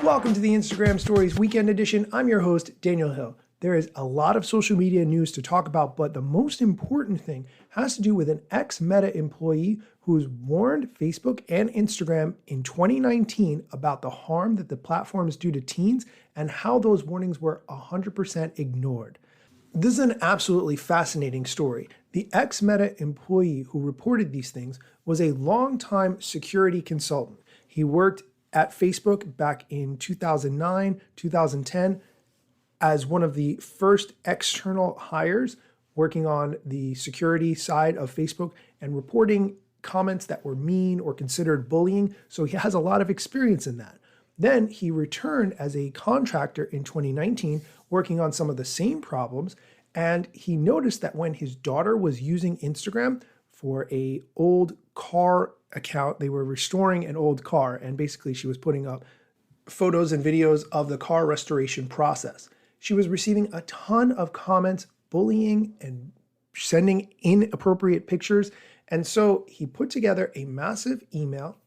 Welcome to the Instagram Stories Weekend Edition. I'm your host, Daniel Hill. There is a lot of social media news to talk about, but the most important thing has to do with an ex-Meta employee who's warned Facebook and Instagram in 2019 about the harm that the platforms do to teens and how those warnings were 100% ignored. This is an absolutely fascinating story. The ex-Meta employee who reported these things was a longtime security consultant. He worked at Facebook back in 2009, 2010 as one of the first external hires working on the security side of Facebook and reporting comments that were mean or considered bullying. So he has a lot of experience in that. Then he returned as a contractor in 2019, working on some of the same problems. And he noticed that when his daughter was using Instagram for an old car account, they were restoring an old car. And basically she was putting up photos and videos of the car restoration process. She was receiving a ton of comments, bullying and sending inappropriate pictures. And so he put together a massive email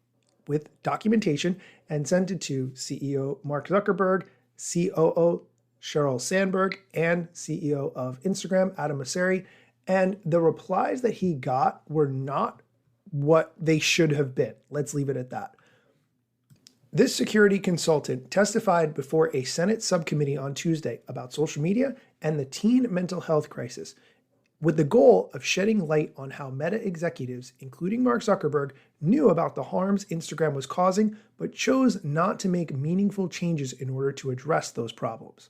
with documentation and sent it to CEO Mark Zuckerberg, COO Sheryl Sandberg, and CEO of Instagram, Adam Mosseri. And the replies that he got were not what they should have been. Let's leave it at that. This security consultant testified before a Senate subcommittee on Tuesday about social media and the teen mental health crisis, with the goal of shedding light on how Meta executives, including Mark Zuckerberg, knew about the harms Instagram was causing, but chose not to make meaningful changes in order to address those problems.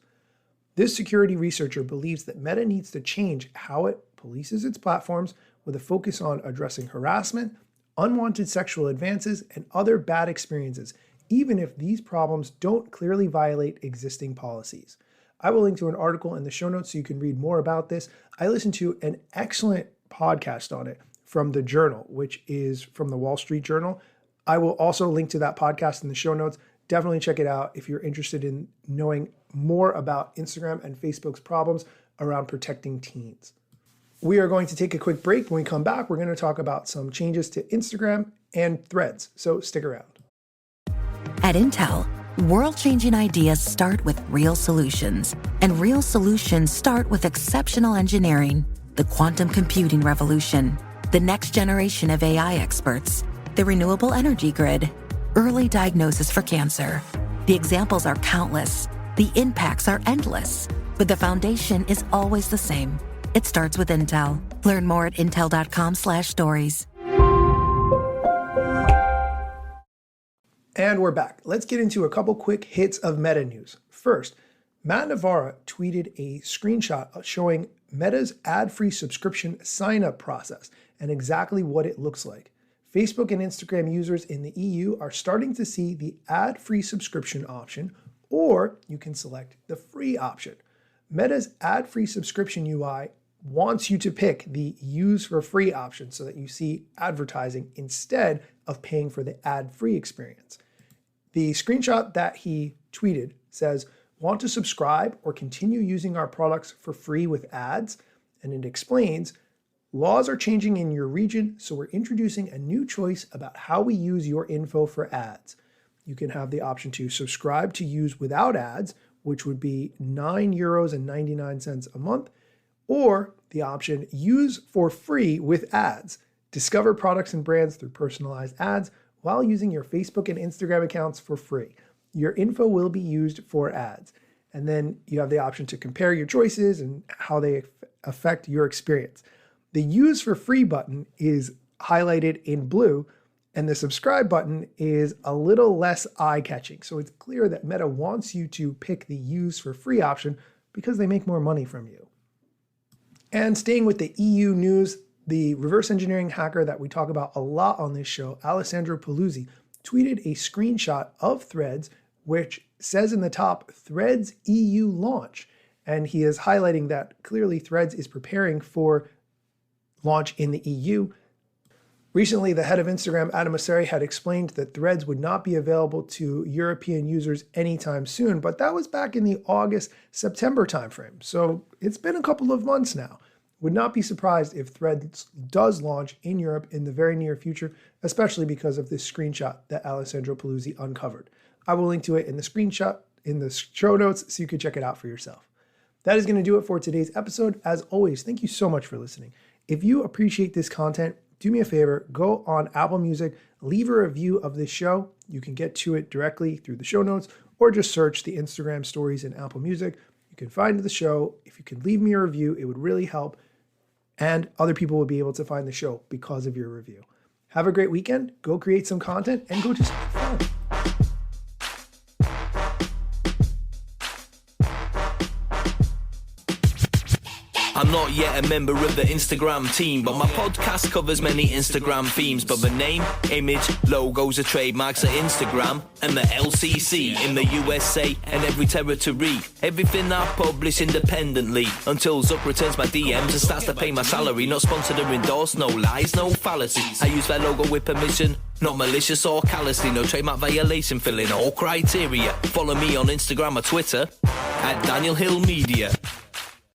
This security researcher believes that Meta needs to change how it polices its platforms with a focus on addressing harassment, unwanted sexual advances, and other bad experiences, even if these problems don't clearly violate existing policies. I will link to an article in the show notes so you can read more about this. I listened to an excellent podcast on it from The Journal, which is from the Wall Street Journal. I will also link to that podcast in the show notes. Definitely check it out if you're interested in knowing more about Instagram and Facebook's problems around protecting teens. We are going to take a quick break. When we come back, we're going to talk about some changes to Instagram and Threads. So stick around. At Intel, world-changing ideas start with real solutions. And real solutions start with exceptional engineering. The quantum computing revolution, the next generation of AI experts, the renewable energy grid, early diagnosis for cancer. The examples are countless. The impacts are endless. But the foundation is always the same. It starts with Intel. Learn more at intel.com/stories. And we're back. Let's get into a couple quick hits of Meta news. First, Matt Navarra tweeted a screenshot showing Meta's ad-free subscription sign-up process and exactly what it looks like. Facebook and Instagram users in the EU are starting to see the ad-free subscription option, or you can select the free option. Meta's ad-free subscription UI wants you to pick the use for free option so that you see advertising instead of paying for the ad-free experience. The screenshot that he tweeted says, "Want to subscribe or continue using our products for free with ads?" And it explains, "Laws are changing in your region, so we're introducing a new choice about how we use your info for ads. You can have the option to subscribe to use without ads, which would be €9.99 a month, or the option use for free with ads. Discover products and brands through personalized ads while using your Facebook and Instagram accounts for free. Your info will be used for ads." And then you have the option to compare your choices and how they affect your experience. The use for free button is highlighted in blue, and the subscribe button is a little less eye-catching. So it's clear that Meta wants you to pick the use for free option because they make more money from you. And staying with the EU news, the reverse engineering hacker that we talk about a lot on this show, Alessandro Paluzzi, tweeted a screenshot of Threads, which says in the top, Threads EU launch. And he is highlighting that clearly Threads is preparing for launch in the EU. Recently, the head of Instagram, Adam Mosseri, had explained that Threads would not be available to European users anytime soon, but that was back in the August-September timeframe. So it's been a couple of months now. Would not be surprised if Threads does launch in Europe in the very near future, especially because of this screenshot that Alessandro Paluzzi uncovered. I will link to it in the screenshot in the show notes so you can check it out for yourself. That is going to do it for today's episode. As always, thank you so much for listening. If you appreciate this content, do me a favor, go on Apple Music, leave a review of this show. You can get to it directly through the show notes or just search the Instagram stories in Apple Music. You can find the show. If you could leave me a review, it would really help. And other people would be able to find the show because of your review. Have a great weekend. Go create some content and go just have fun. I'm not yet a member of the Instagram team, but my podcast covers many Instagram themes. But the name, image, logos are trademarks of Instagram and the LCC in the USA and every territory. Everything I publish independently until Zuck returns my DMs and starts to pay my salary. Not sponsored or endorsed, no lies, no fallacies. I use their logo with permission, not malicious or callously. No trademark violation, filling all criteria. Follow me on Instagram or Twitter at Daniel Hill Media.